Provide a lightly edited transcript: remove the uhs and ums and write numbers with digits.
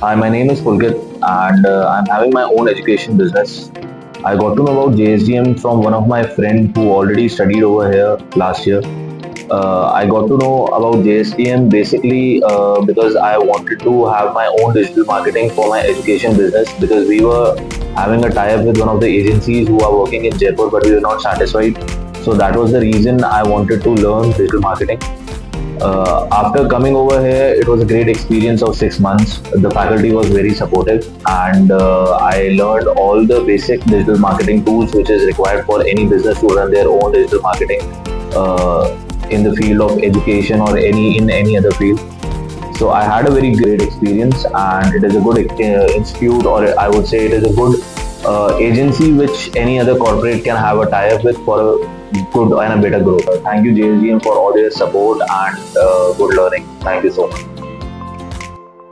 Hi, my name is Pulkit, and I'm having my own education business. I got to know about JSDM from one of my friend who already studied over here last year. I got to know about JSDM basically because I wanted to have my own digital marketing for my education business because we were having a tie-up with one of the agencies who are working in Jaipur, but we were not satisfied. So that was the reason I wanted to learn digital marketing. After coming over here, it was a great experience of 6 months. The faculty was very supportive, and I learned all the basic digital marketing tools which is required for any business to run their own digital marketing in the field of education or any other field. So I had a very great experience, and it is a good institute, or I would say it is a good agency which any other corporate can have a tie-up with for a good and a better growth. Thank you, JSGM, for all your support and good learning. Thank you so much.